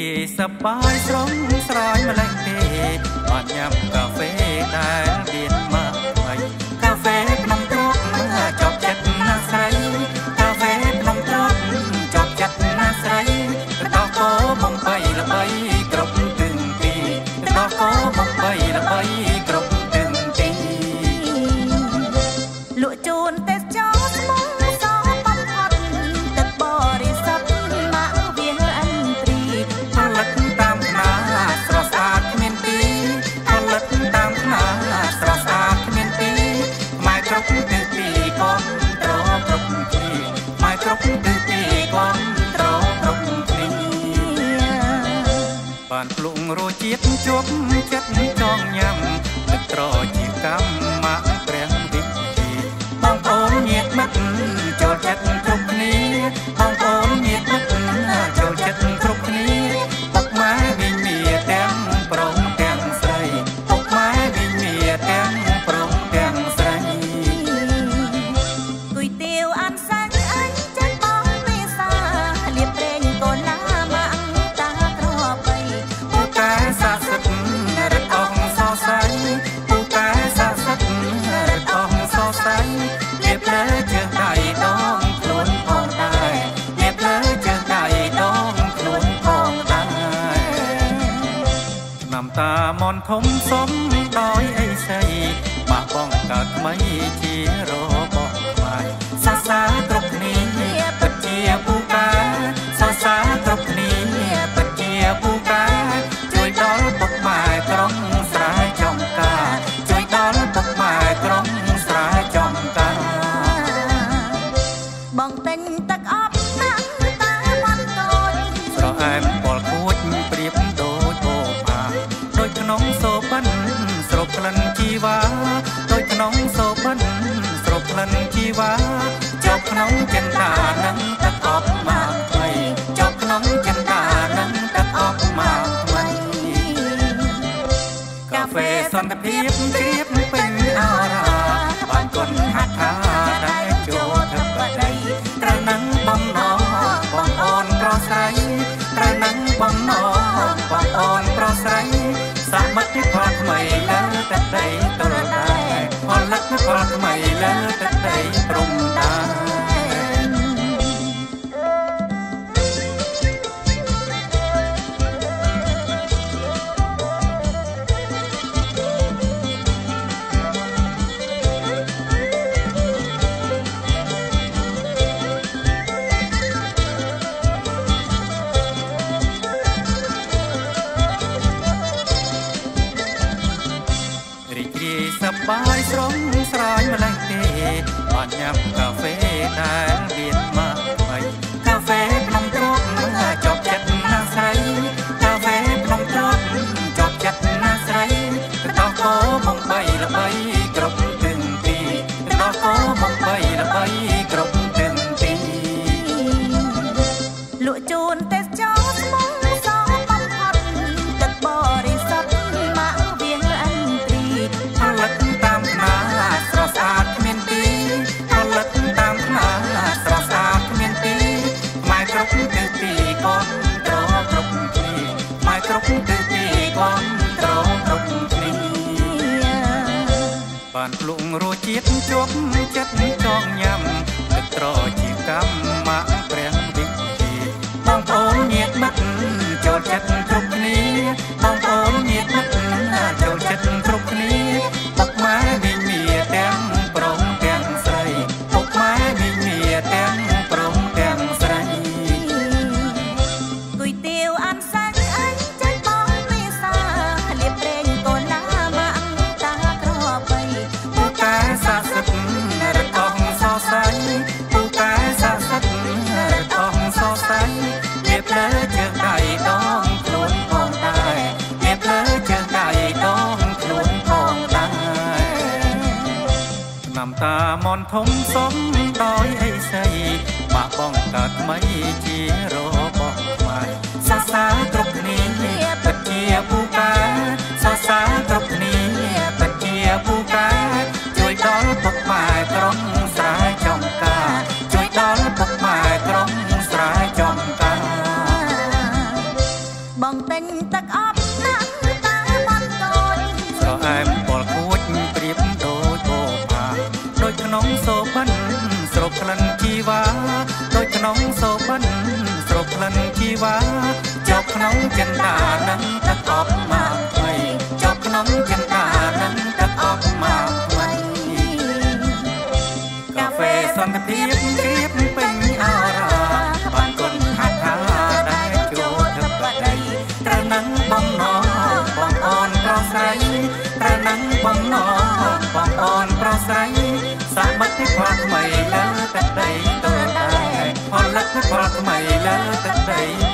រាយសប្បាយស្រស់ស្រាយម្លេះទេបានញ៉ាំកាហ្វេដែលមានមកថ្មីកាហ្វេក្នុងទ្រព្យចប់ចិត្តណាស់ស្រីកាហ្វេក្នុងទ្រព្យចប់ចិត្តណាស់ស្រីតោះក៏បំបីល្បីគ្រប់ទិនទីតោះក៏បំបីល្បីគ្រប់ទិនទីលក់ជូនទេសចរស្មោះសបំផុតទឹកបរិសុទ្ធមកវាអិនត្រីផលិតតាមខ្នាស្រស់ស្អាតគ្មានទីផលិតតាមខ្នាស្រស់ស្អាតគ្មានទីខ្មែរគ្រប់ទិសទីគាំទ្រគ្រប់ទីខ្មែរគ្រប់ទិសទីគាំទ្រគ្រប់ទីបានភ្លុងរសជាតិជាប់ចិត្តចង់ញ៉ាំទឹកត្រជាកម្មមកព្រះវិធីបងប្អូនញាតិមិត្តចូលចិត្តគ្រប់គ្នាបងប្អូនញាតិមិត្តចូលចិត្តគ្រប់គ្នាពុកម៉ែវិញមាទាំងប្រុសទាំងស្រីពុកម៉ែវិញមាទាំងប្រុសទាំងស្រីគុយទាវអានសាច់អញចិត្តបងមេសាលៀបប្រេងកូនឡាមកតាក្របីពូកែស័ក្តិសិទ្ធិរត់អស់សរសៃពូកែស័ក្តិសិទ្ធិរត់អស់សរសៃលៀបលើជើងដៃដងខ្លួនផងដែរលៀបលើជើងដៃដងខ្លួនផងដែរឆ្នាំតាមនធំសំដោយអីសីមកបងកើតថ្មីជារបស់ខ្មែរសរសើរគ្រប់គ្នាពិតជាពូកែសរសើរគ្រប់គ្នាពិតជាពូកែជួយដល់ពុកម៉ែក្រុងស្រែចំការជួយដល់ពុកម៉ែក្រុងស្រែចំការបងទិញទឹកអប់តាំងតាបានតូចស្រអែមពលគួចប្រៀបដូចបូផាដូចក្នុងសូបិនស្រូបក្លិនជីវ៉ាដូចក្នុងសូបិនស្រូបក្លិនជីវ៉ាចប់ក្នុងចិន្តានឹងទឹកអប់មកថ្មីចប់ក្នុងចិន្តានឹងទឹកអប់មកថ្មីកាហ្វេសន្តិភាពជ្រាបពេញអារាបានគុណហត្ថាដែលចូលទឹកបដីត្រូវនឹងបំណងបងអូនប្រុសស្រីត្រូវនឹងបំណងបងអូនប្រុសស្រីសមិទ្ធផលថ្មីលើទឹកដីទល់ដែរផលិតផលថ្មីលើទឹកដីព្រំដែនសប្បាយស្រស់ស្រាយម្លេះទេបានញ៉ាំកាហ្វេដែលមានមកថ្មីកាហ្វេក្នុងទ្រព្យចប់ចិត្តណាស់ស្រីកាហ្វេក្នុងទ្រព្យចប់ចិត្តណាស់ស្រីតោះក៏បំបីល្បីគ្រប់ទិនទីតោះក៏បំបីល្បីគ្រប់ទិនទីលក់ជូនទេសចរស្មោះសបំផុតទឹកបរិសុទ្ធមកវាអិនត្រីផលិតតាមខ្នាស្រស់ស្អាតគ្មានទីផលិតតាមខ្នាស្រស់ស្អាតគ្មានទីខ្មែរគ្រប់ទិសទីគាំទ្រគ្រប់ទីខ្មែរគ្រប់ទិសទីគាំទ្រគ្រប់ទីបានភ្លុងរសជាតិជាប់ចិត្តចង់ញ៉ាំទឹកត្រជាកម្មមកព្រះវិធីបងប្អូនញាតិមិត្តចូលចិត្តគ្រប់គ្នាបងប្អូនញាតិមិត្តចូលចិត្តគ្រប់គ្នាពុកម៉ែវិញមាទាំងប្រុសទាំងស្រីពុកម៉ែវិញមាទាំងប្រុសទាំងស្រីគុយទាវអានសាច់អញចិត្តបងមេសាលៀបប្រេងកូនឡាមកតាក្របីពូកែស័ក្តិសិទ្ធិរត់អស់សរសៃពូកែស័ក្តិសិទ្ធិរត់អស់សរសៃលៀបលើជើងដៃដងខ្លួនផងដែរលៀបលើជើងដៃដងខ្លួនផងដែរឆ្នាំតាមនធំសំដោយអីសីមកបងកើតថ្មីជារបស់ខ្មែរសរសើរគ្រប់គ្នាពិតជាពូកែសរសើរគ្រប់គ្នាពិតជាពូកែជួយដល់ពុកម៉ែក្រុងស្រែចំការជួយដល់ពុកម៉ែក្រុងស្រែចំការ ប ក្នុងសូបិនស្រូបក្លិនជីវ៉ាដូចក្នុងសូបិនស្រូបក្លិនជីវ៉ាជាប់ក្នុងចិន្តានឹងទឹកអប់មកថ្មីជាប់ក្នុងចិន្តានឹងទឹកអប់មកថ្មីកាហ្វេសន្តិភាពជ្រាបពេញអារាបានគុណថាថាដែលចូលទឹកបដីត្រូវនឹងបំណងបងអូនប្រស្រ័យត្រូវនឹងបំណងបងអូនប្រស្រ័យសមិទ្ធផលថ្មីលើទឹកដីទល់ដែរផលិតផលថ្មីលើទឹកដី